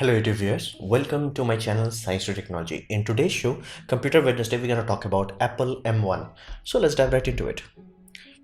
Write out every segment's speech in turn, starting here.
Hello YouTube viewers, welcome to my channel Science to Technology. In today's show, Computer Wednesday, we're going to talk about Apple M1. So let's dive right into it.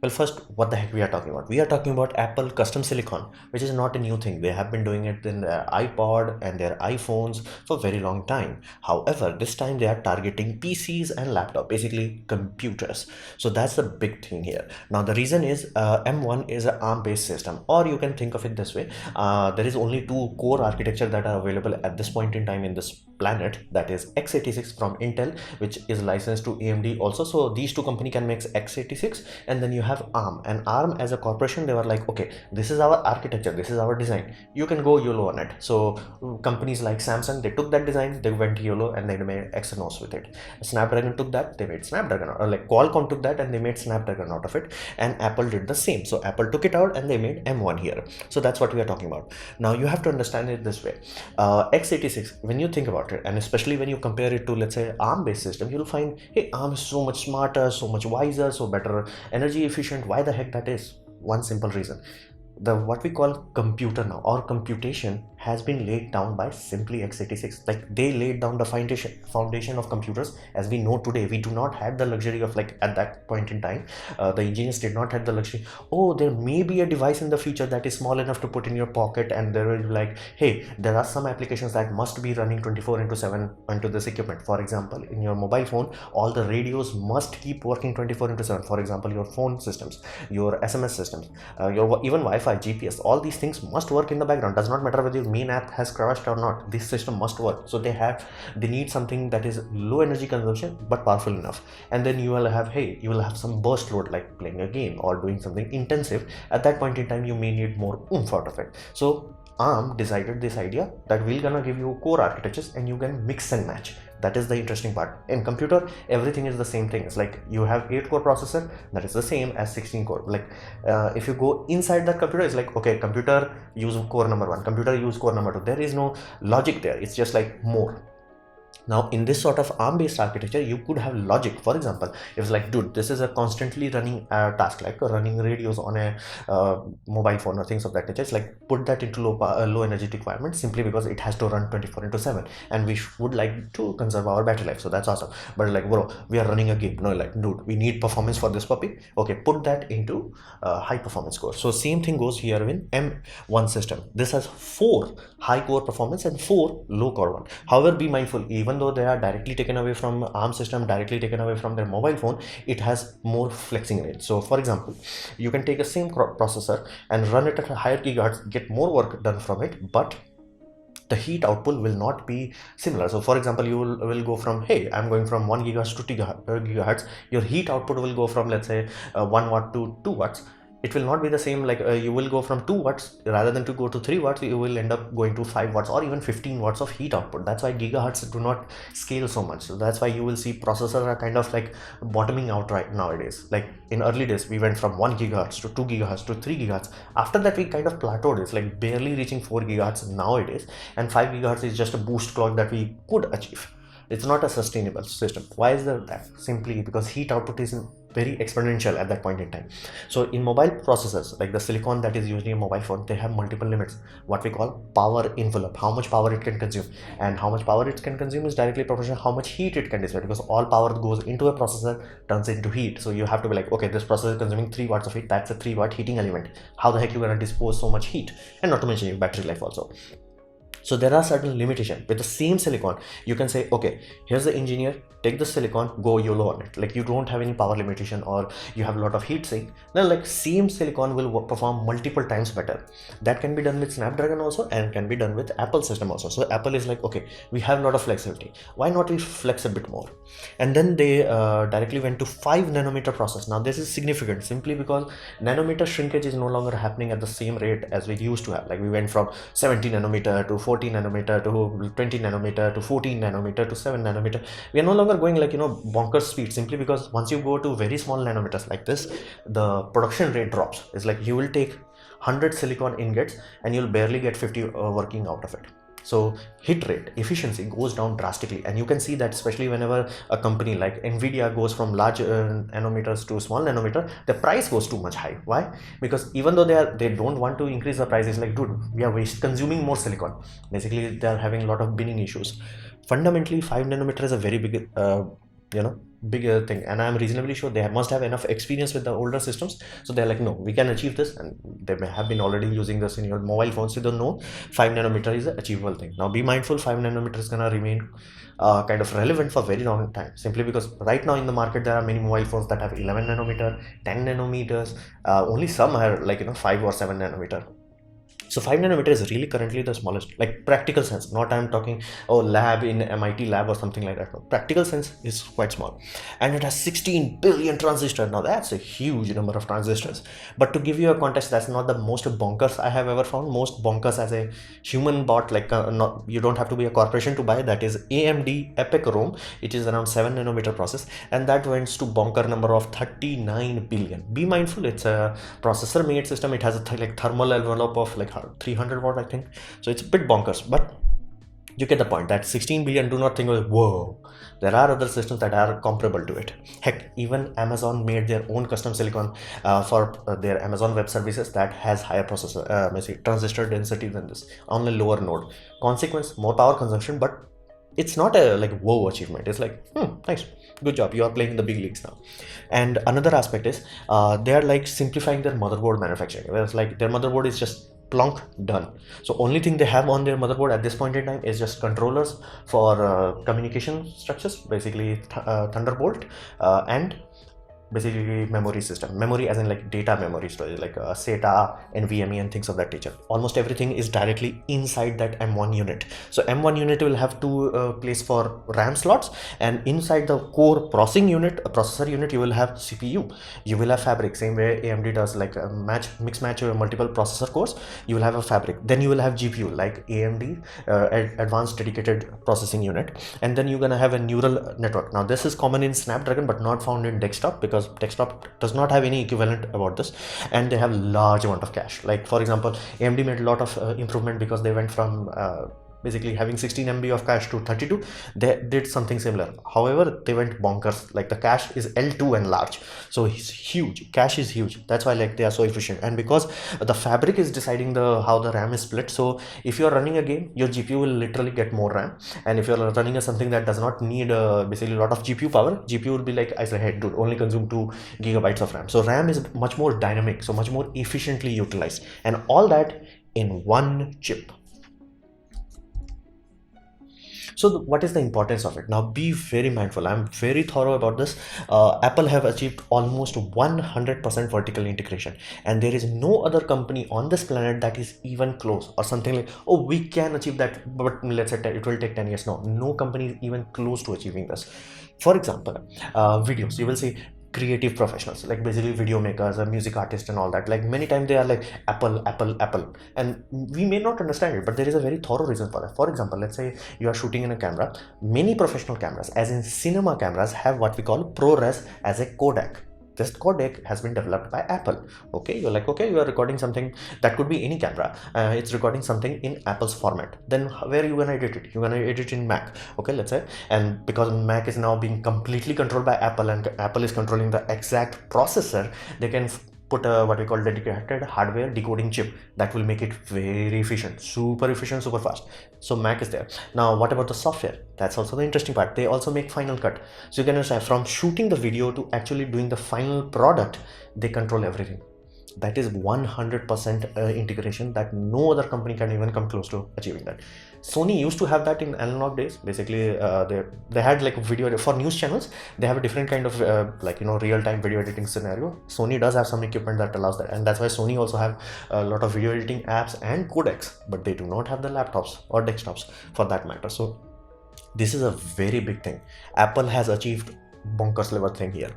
Well, first, what the heck we are talking about? We are talking about Apple custom silicon, which is not a new thing. They have been doing it in their iPod and their iPhones for a very long time. However, this time they are targeting PCs and laptop, basically computers. So that's the big thing here. Now, the reason is M1 is an ARM-based system, or you can think of it this way. There is only two core architecture that are available at this point in time in this planet, that is x86 from Intel, which is licensed to AMD also. So these two companies can make x86, and then you have ARM. And ARM as a corporation, they were like, okay, this is our architecture, this is our design, you can go YOLO on it. So companies like Samsung, they took that design, they went YOLO and they made Exynos with it. Snapdragon took that, they made Snapdragon, or like Qualcomm took that and they made Snapdragon out of it, and Apple did the same. So Apple took it out and they made M1 here. So that's what we are talking about. Now you have to understand it this way. x86, when you think about it, and especially when you compare it to, let's say, ARM based system, you'll find, hey, ARM is so much smarter, so much wiser, so better energy efficient. Why the heck that is? One simple reason: the what we call computer now, or computation, has been laid down by simply x86. Like, they laid down the foundation of computers as we know today. We do not have the luxury of, like, at that point in time, the engineers did not have the luxury, oh, there may be a device in the future that is small enough to put in your pocket, and there will be like, hey, there are some applications that must be running 24/7 onto this equipment. For example, in your mobile phone, all the radios must keep working 24/7. For example, your phone systems, your SMS systems, your even Wi-Fi, GPS, all these things must work in the background. Does not matter whether your main app has crashed or not, this system must work. So they need something that is low energy consumption but powerful enough. And then you will have, hey, you will have some burst load, like playing a game or doing something intensive. At that point in time, you may need more oomph out of it. So ARM decided this idea that we're gonna give you core architectures and you can mix and match. That is the interesting part. In computer, everything is the same thing. It's like you have 8-core processor that is the same as 16-core. Like if you go inside that computer, it's like, okay, computer use core number 1, computer use core number 2. There is no logic there. It's just like more. Now, in this sort of ARM-based architecture, you could have logic. For example, if it's like, dude, this is a constantly running task, like running radios on a mobile phone or things of that nature. It's like, put that into low energy requirement, simply because it has to run 24/7, and we would like to conserve our battery life. So that's awesome. But like, bro, we are running a game. No, like, dude, we need performance for this puppy. Okay, put that into high performance core. So same thing goes here in M1 system. This has 4 high core performance and 4 low core one. However, be mindful, even though they are directly taken away from ARM system, directly taken away from their mobile phone, it has more flexing in it. So for example, you can take a same processor and run it at a higher gigahertz, get more work done from it, but the heat output will not be similar. So for example, you will go from, hey, I'm going from 1 gigahertz to 2 gigahertz. Your heat output will go from, let's say, 1 watt to 2 watts. It will not be the same. Like you will go from 2 watts, rather than to go to 3 watts, you will end up going to 5 watts or even 15 watts of heat output. That's why gigahertz do not scale so much. So that's why you will see processors are kind of like bottoming out right nowadays. Like in early days, we went from 1 gigahertz to 2 gigahertz to 3 gigahertz. After that, we kind of plateaued. It's like barely reaching 4 gigahertz nowadays, and 5 gigahertz is just a boost clock that we could achieve. It's not a sustainable system. Why is that? Simply because heat output is very exponential at that point in time. So in mobile processors, like the silicon that is used in a mobile phone, they have multiple limits, what we call power envelope, how much power it can consume. And how much power it can consume is directly proportional how much heat it can dissipate, because all power goes into a processor turns into heat. So you have to be like, okay, this processor is consuming 3 watts of heat, that's a 3 watt heating element. How the heck you gonna dispose so much heat? And not to mention your battery life also. So there are certain limitations. With the same silicon, you can say, okay, here's the engineer, take the silicon, go YOLO on it. Like you don't have any power limitation, or you have a lot of heat sink. Then like same silicon will perform multiple times better. That can be done with Snapdragon also, and can be done with Apple system also. So Apple is like, okay, we have a lot of flexibility. Why not we flex a bit more? And then they directly went to 5 nanometer process. Now this is significant simply because nanometer shrinkage is no longer happening at the same rate as we used to have. Like we went from 17 nanometer to 14 nanometer to 20 nanometer to 14 nanometer to 7 nanometer. We are no longer going like, bonkers speed, simply because once you go to very small nanometers like this, the production rate drops. It's like you will take 100 silicon ingots and you'll barely get 50 working out of it. So hit rate, efficiency goes down drastically, and you can see that especially whenever a company like Nvidia goes from large nanometers to small nanometer, the price goes too much high. Why? Because even though they don't want to increase the price, it's like, dude, we are consuming more silicon. Basically, they are having a lot of binning issues. Fundamentally, 5 nanometer is a very big you know bigger thing, and I'm reasonably sure they must have enough experience with the older systems, so they're like, no, we can achieve this, and they may have been already using this in your mobile phones, so they know 5 nanometer is an achievable thing. Now be mindful, 5 nanometer is gonna remain kind of relevant for very long time, simply because right now in the market there are many mobile phones that have 11 nanometer, 10 nanometers, only some are like 5 or 7 nanometer. So 5 nanometer is really currently the smallest, like practical sense. Not I'm talking, oh, lab in MIT lab or something like that. No, practical sense is quite small, and it has 16 billion transistors. Now that's a huge number of transistors. But to give you a context, that's not the most bonkers I have ever found. Most bonkers as a human bought, like not, you don't have to be a corporation to buy. That is AMD Epic ROM. It is around 7 nanometer process, and that went to bonker number of 39 billion. Be mindful, it's a processor made system. It has a like thermal envelope of like 300 watt, I think. So it's a bit bonkers, but you get the point. That 16 billion, do not think, whoa, there are other systems that are comparable to it. Heck, even Amazon made their own custom silicon for their Amazon Web Services that has higher processor transistor density than this on a lower node. Consequence, more power consumption, but it's not a like whoa achievement. It's like, nice, good job, you are playing in the big leagues now. And another aspect is they are like simplifying their motherboard manufacturing, whereas like their motherboard is just plonk, done. So only thing they have on their motherboard at this point in time is just controllers for communication structures, basically Thunderbolt, and basically memory system, memory as in like data memory storage, like SATA, NVMe and things of that nature. Almost everything is directly inside that M1 unit. So M1 unit will have two place for RAM slots, and inside the core processing unit, processor unit, you will have CPU, you will have fabric, same way AMD does, like mix match multiple processor cores, you will have a fabric. Then you will have GPU like AMD advanced dedicated processing unit, and then you're gonna have a neural network. Now this is common in Snapdragon but not found in desktop, because desktop does not have any equivalent about this, and they have large amount of cache. Like for example, AMD made a lot of improvement because they went from basically having 16 MB of cache to 32. They did something similar, however they went bonkers. Like the cache is L2 and large, so it's huge, cache is huge. That's why like they are so efficient, and because the fabric is deciding the how the RAM is split. So if you're running a game, your GPU will literally get more RAM, and if you're running a something that does not need basically a lot of GPU power, GPU will be like, I say, hey dude, only consume 2 gigabytes of RAM. So RAM is much more dynamic, so much more efficiently utilized, and all that in one chip. So what is the importance of it? Now be very mindful, I'm very thorough about this. Apple have achieved almost 100% vertical integration, and there is no other company on this planet that is even close, or something like, oh, we can achieve that, but let's say it will take 10 years. No company is even close to achieving this. For example, videos, you will see creative professionals, like basically video makers, music artists and all that. Like many times they are like Apple, Apple, Apple, and we may not understand it, but there is a very thorough reason for that. For example, let's say you are shooting in a camera. Many professional cameras, as in cinema cameras, have what we call ProRes as a codec. This codec has been developed by Apple. Okay, you're like, okay, you are recording something that could be any camera. It's recording something in Apple's format. Then where are you gonna edit it? You're gonna edit in Mac. Okay, let's say, and because Mac is now being completely controlled by Apple, and Apple is controlling the exact processor, they can put a what we call dedicated hardware decoding chip that will make it very efficient, super efficient, super fast. So Mac is there. Now what about the software? That's also the interesting part. They also make Final Cut, so you can understand from shooting the video to actually doing the final product, they control everything. That is 100% integration that no other company can even come close to achieving that. Sony used to have that in analog days. Basically they had like video for news channels. They have a different kind of real-time video editing scenario. Sony does have some equipment that allows that, and that's why Sony also have a lot of video editing apps and codecs, but they do not have the laptops or desktops for that matter. So this is a very big thing. Apple has achieved bonkers level thing here,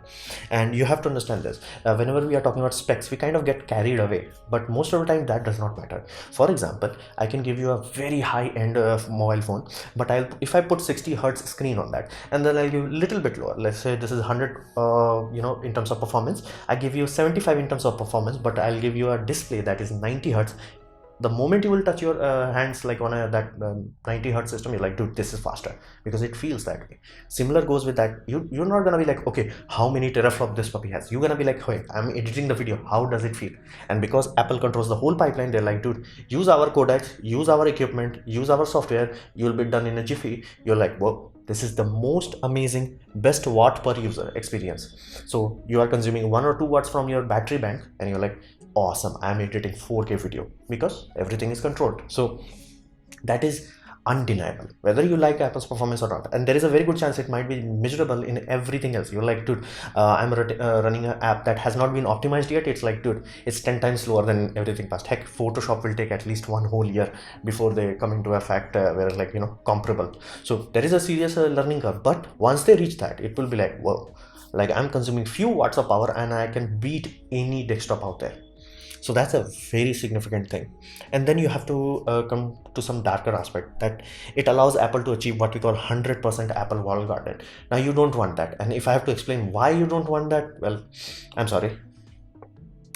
and you have to understand this. Whenever we are talking about specs, we kind of get carried away, but most of the time that does not matter. For example, I can give you a very high-end mobile phone, but if I put 60 hertz screen on that, and then I'll give a little bit lower, let's say this is 100 in terms of performance, I give you 75 in terms of performance, but I'll give you a display that is 90 hertz. the moment you will touch your hands like on that 90 hertz system, you're like, dude, this is faster, because it feels that way. Similar goes with that. You're not gonna be like, okay, how many teraflop this puppy has. You're gonna be like, hey, I'm editing the video, how does it feel? And because Apple controls the whole pipeline, they're like, dude, use our codecs, use our equipment, use our software, you'll be done in a jiffy. You're like, whoa, this is the most amazing, best watt per user experience. So you are consuming 1 or 2 watts from your battery bank, and you're like, awesome, I'm editing 4K video, because everything is controlled. So that is undeniable, whether you like Apple's performance or not. And there is a very good chance it might be miserable in everything else. You're like, dude, I'm running an app that has not been optimized yet. It's like, dude, it's 10 times slower than everything past. Heck, Photoshop will take at least 1 whole year before they come into a fact where, like, comparable. So there is a serious learning curve, but once they reach that, it will be like, whoa, like, I'm consuming few watts of power and I can beat any desktop out there. So that's a very significant thing. And then you have to come to some darker aspect, that it allows Apple to achieve what we call 100% Apple walled garden. Now you don't want that, and if I have to explain why you don't want that, well, I'm sorry.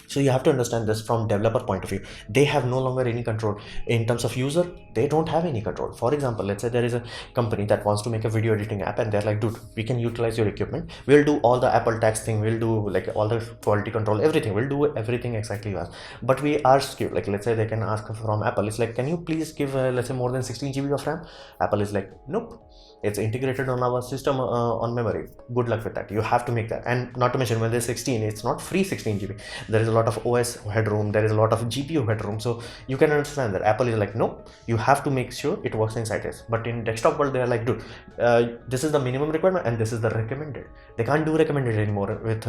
So you have to understand this from developer point of view. They have no longer any control in terms of user. They don't have any control. For example, let's say there is a company that wants to make a video editing app, and they're like, dude, we can utilize your equipment, we'll do all the Apple tax thing, we'll do like all the quality control, everything, we'll do everything exactly as. But we ask you, like, let's say they can ask from Apple, it's like, can you please give let's say more than 16 GB of RAM? Apple is like, nope, it's integrated on our system on memory. Good luck with that. You have to make that. And not to mention, when there's 16, it's not free 16 GB. There is a lot of OS headroom, there is a lot of GPU headroom. So you can understand that Apple is like, no, you have to make sure it works inside this. But in desktop world, they're like, dude, this is the minimum requirement and this is the recommended. They can't do recommended anymore with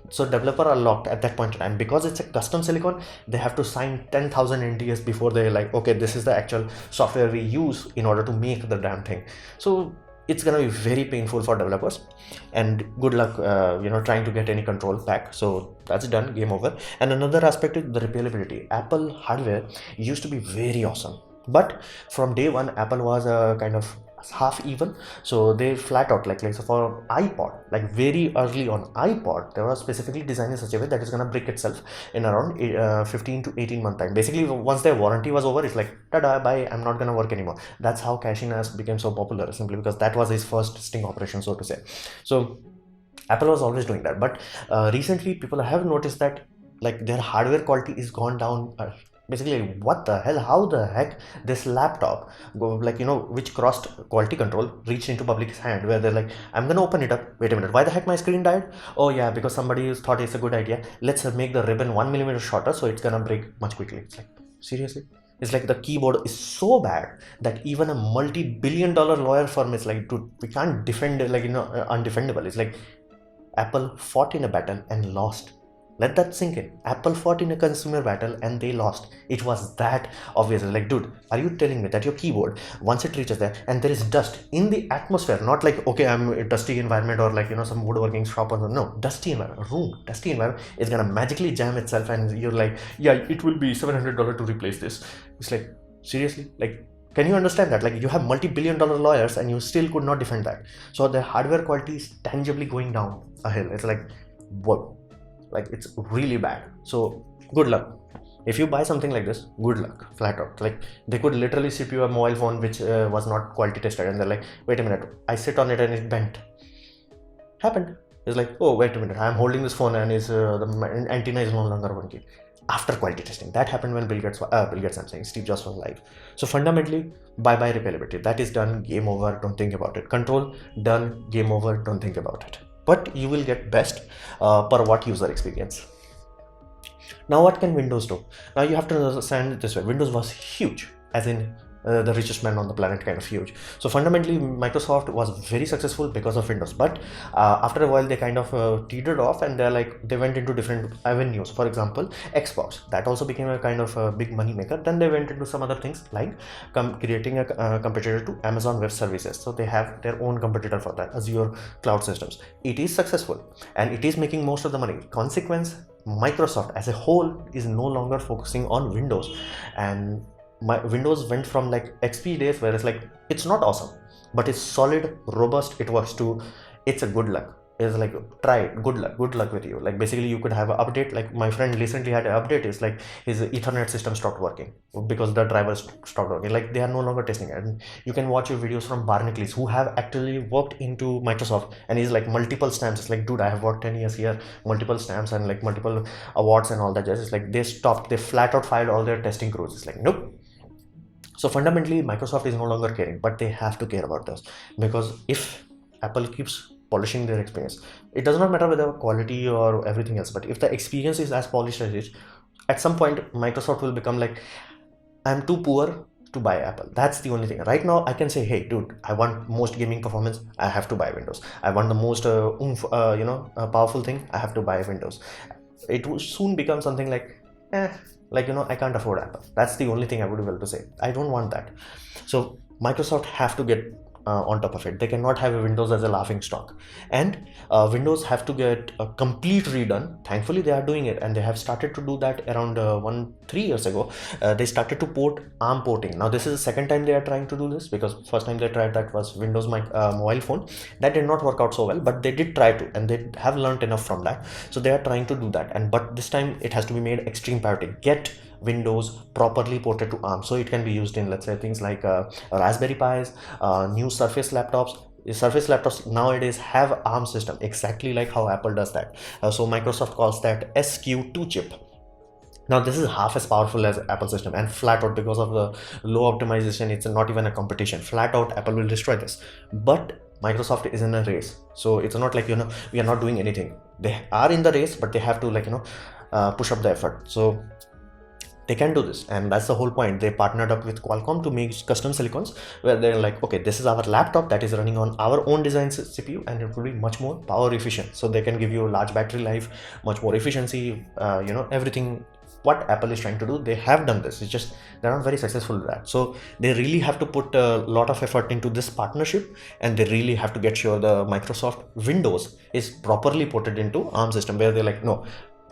so developer are locked at that point in time. Because it's a custom silicon, they have to sign 10,000 NDAs before they're like, okay, this is the actual software we use in order to make the damn thing. So it's gonna be very painful for developers, and good luck trying to get any control back. So that's done, game over. And another aspect is the repairability. Apple hardware used to be very awesome, but from day one Apple was a kind of half even. So they flat out, like so for iPod, like very early on iPod, they were specifically designed in such a way that it's gonna break itself in around 15 to 18 month time. Basically, once their warranty was over, it's like, tada, bye, I'm not gonna work anymore. That's how Cashiness became so popular, simply because that was his first sting operation, so to say. So Apple was always doing that, but recently people have noticed that like their hardware quality is gone down. Basically, what the hell, how the heck this laptop which crossed quality control, reached into public's hand, where they're like, I'm gonna open it up, wait a minute, why the heck my screen died? Oh yeah, because somebody thought it's a good idea, let's make the ribbon 1 millimeter shorter so it's gonna break much quickly. It's like, seriously? It's like the keyboard is so bad that even a multi-billion-dollar lawyer firm is like, dude, we can't defend it, undefendable. It's like Apple fought in a battle and lost. Let that sink in. Apple fought in a consumer battle and they lost. It was that obvious. Like, dude, are you telling me that your keyboard, once it reaches there and there is dust in the atmosphere, not like, okay, I'm a dusty environment or like, some woodworking shop or no, dusty environment, room, dusty environment is gonna magically jam itself, and you're like, yeah, it will be $700 to replace this. It's like, seriously? Like, can you understand that? Like, you have multi-billion-dollar lawyers and you still could not defend that. So the hardware quality is tangibly going down a hill. It's like, whoa. Like, it's really bad. So good luck if you buy something like this. Good luck, flat out. Like, they could literally ship you a mobile phone which was not quality tested, and they're like, wait a minute, I sit on it and it bent. Happened. It's like, oh, wait a minute, I'm holding this phone and the antenna is no longer working. After quality testing, that happened when I'm saying Steve Jobs was alive. So fundamentally, bye repairability. That is done, game over, don't think about it. Control, done, game over, don't think about it. But you will get best per watt user experience. Now what can Windows do? Now you have to understand it this way. Windows was huge, as in the richest man on the planet kind of huge. So fundamentally, Microsoft was very successful because of Windows, but after a while they kind of teetered off, and they went into different avenues. For example, Xbox, that also became a kind of a big money maker. Then they went into some other things like creating a competitor to Amazon Web Services. So they have their own competitor for that, Azure Cloud Systems. It is successful and it is making most of the money. Consequence, Microsoft as a whole is no longer focusing on Windows, and Windows went from like XP days where it's like, it's not awesome, but it's solid, robust, it works too, it's a good luck. is like, try it, good luck with you. Like basically you could have an update. Like my friend recently had an update, is like his Ethernet system stopped working because the drivers stopped working. Like they are no longer testing it. And you can watch your videos from Barnacle who have actually worked into Microsoft, and he's like multiple stamps. It's like, dude, I have worked 10 years here, multiple stamps and like multiple awards and all that. Just it's like they flat out fired all their testing crews. It's like, nope. So fundamentally Microsoft is no longer caring, but they have to care about this, because if Apple keeps polishing their experience, it does not matter whether quality or everything else, but if the experience is as polished as it is, at some point Microsoft will become like, I'm too poor to buy Apple. That's the only thing. Right now I can say, hey dude, I want most gaming performance, I have to buy Windows. I want the most powerful thing, I have to buy Windows. It will soon become something like, like, I can't afford Apple. That's the only thing I would be able to say. I don't want that. So Microsoft have to get on top of it. They cannot have a Windows as a laughing stock, and Windows have to get a complete redone. Thankfully they are doing it, and they have started to do that around 3 years ago. They started to port ARM porting. Now this is the second time they are trying to do this, because first time they tried that was Windows mobile phone. That did not work out so well, but they did try to, and they have learned enough from that. So they are trying to do that, and but this time it has to be made extreme priority. Get Windows properly ported to ARM, so it can be used in, let's say, things like Raspberry Pis, new Surface laptops. Surface laptops nowadays have ARM system, exactly like how Apple does that. So Microsoft calls that SQ2 chip. Now this is half as powerful as Apple system, and flat out, because of the low optimization, it's not even a competition. Flat out Apple will destroy this. But Microsoft is in a race, so it's not like, we are not doing anything. They are in the race, but they have to, like, push up the effort. So they can do this, and that's the whole point. They partnered up with Qualcomm to make custom silicons, where they're like, okay, this is our laptop that is running on our own design CPU, and it will be much more power efficient. So they can give you a large battery life, much more efficiency, everything what Apple is trying to do. They have done this. It's just they're not very successful with that. So they really have to put a lot of effort into this partnership, and they really have to get sure the Microsoft Windows is properly ported into ARM system, where they're like, no,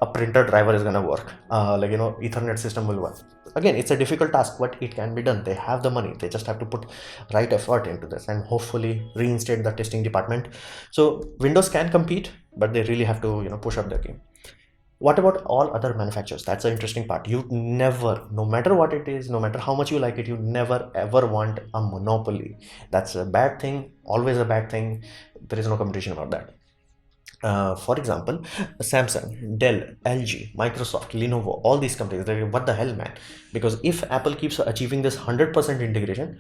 a printer driver is gonna work, Ethernet system will work. Again, it's a difficult task, but it can be done. They have the money, they just have to put right effort into this, and hopefully reinstate the testing department. So Windows can compete, but they really have to push up their game. What about all other manufacturers? That's the interesting part. You never, no matter what it is, no matter how much you like it, you never ever want a monopoly. That's a bad thing, always a bad thing. There is no competition about that. For example, Samsung, Dell, LG, Microsoft, Lenovo, all these companies, they're like, what the hell, man? Because if Apple keeps achieving this 100% integration,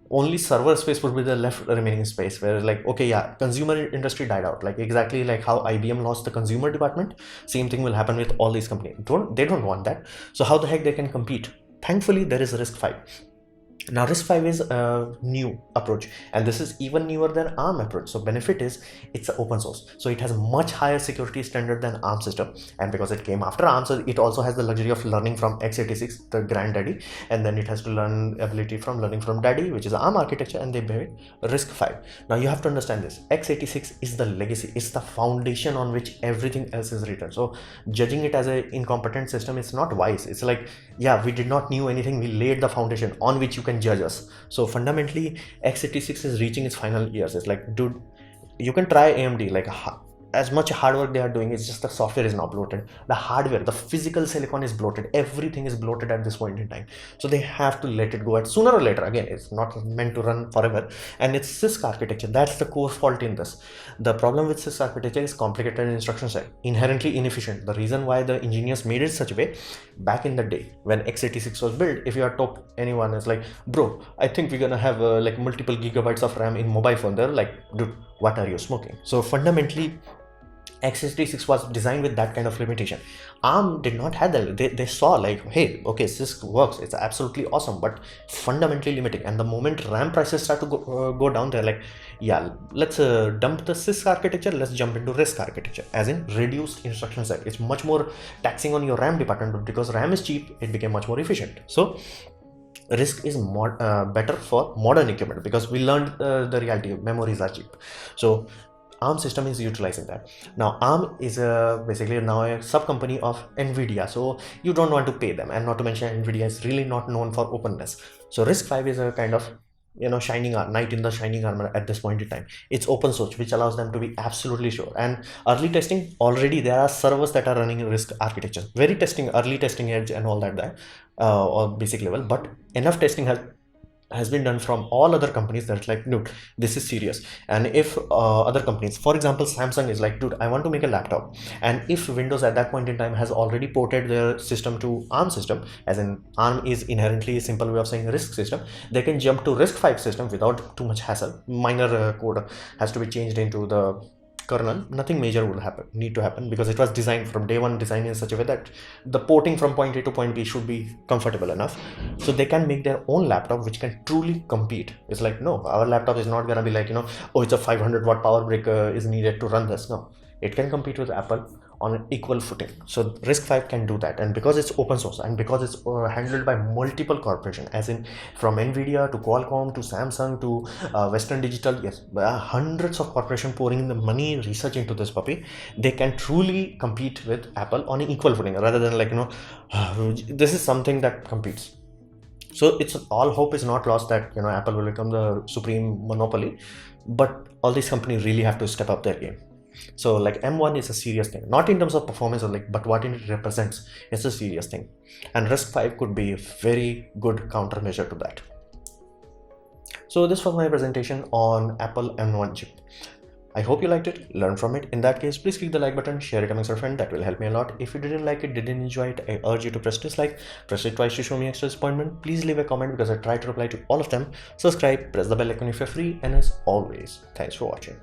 only server space would be the left remaining space, where like, okay, yeah, consumer industry died out, like exactly like how IBM lost the consumer department. Same thing will happen with all these companies. They don't want that. So how the heck they can compete? Thankfully there is RISC-V. Now RISC-V is a new approach, and this is even newer than ARM approach. So benefit is it's open source, so it has a much higher security standard than ARM system, and because it came after ARM, so it also has the luxury of learning from x86, the granddaddy, and then it has to learn ability from learning from daddy, which is ARM architecture, and they made RISC-V. Now you have to understand this, x86 is the legacy, it's the foundation on which everything else is written. So judging it as an incompetent system is not wise. It's like, yeah, we did not knew anything, we laid the foundation on which you can judge us. So fundamentally x86 is reaching its final years. It's like, dude, you can try AMD, like as much hard work they are doing, it's just the software is not bloated, the hardware, the physical silicon is bloated, everything is bloated at this point in time. So they have to let it go at sooner or later. Again, it's not meant to run forever, and it's CISC architecture. That's the core fault in this. The problem with CISC architecture is complicated instruction set, inherently inefficient. The reason why the engineers made it such a way, back in the day when x86 was built, if you are top anyone is like, bro, I think we're gonna have like multiple gigabytes of RAM in mobile phone, they're like, dude, what are you smoking? So fundamentally x86 was designed with that kind of limitation. ARM did not have that. They saw like, hey, okay, CISC works, it's absolutely awesome, but fundamentally limiting. And the moment RAM prices start to go down, they're like, yeah, let's dump the CISC architecture, let's jump into RISC architecture, as in reduced instruction set. It's much more taxing on your RAM department, but because RAM is cheap, it became much more efficient. So RISC is better for modern equipment, because we learned the reality, memories are cheap. So ARM system is utilizing that. Now ARM is basically now a sub company of NVIDIA, so you don't want to pay them, and not to mention NVIDIA is really not known for openness. So RISC-V is a kind of shining knight in the shining armor at this point in time. It's open source, which allows them to be absolutely sure. And early testing, already there are servers that are running risk architecture, very testing, early testing edge and all that, or basic level, but enough testing has been done from all other companies that's like, dude, this is serious. And if other companies, for example Samsung, is like, dude, I want to make a laptop, and if Windows at that point in time has already ported their system to ARM system, as in ARM is inherently a simple way of saying risk system, they can jump to RISC-V system without too much hassle. Minor code has to be changed into the kernel, nothing major will need to happen, because it was designed from day one, designed in such a way that the porting from point A to point B should be comfortable enough. So they can make their own laptop which can truly compete. It's like, no, our laptop is not gonna be like, oh, it's a 500 watt power brick is needed to run this. No, it can compete with Apple on an equal footing. So RISC-V can do that, and because it's open source and because it's handled by multiple corporations, as in from Nvidia to Qualcomm to Samsung to Western Digital, yes, there are hundreds of corporations pouring in the money research into this puppy. They can truly compete with Apple on an equal footing, rather than like, this is something that competes. So it's all hope is not lost that Apple will become the supreme monopoly, but all these companies really have to step up their game. So like M1 is a serious thing, not in terms of performance or like, but what it represents is a serious thing, and RISC-V could be a very good countermeasure to that. So this was my presentation on Apple M1 chip. I hope you liked it, learn from it. In that case, please click the like button, share it amongst your friends, that will help me a lot. If you didn't like it, didn't enjoy it, I urge you to press dislike, press it twice to show me extra disappointment. Please leave a comment because I try to reply to all of them. Subscribe, press the bell icon if you're free, and as always, thanks for watching.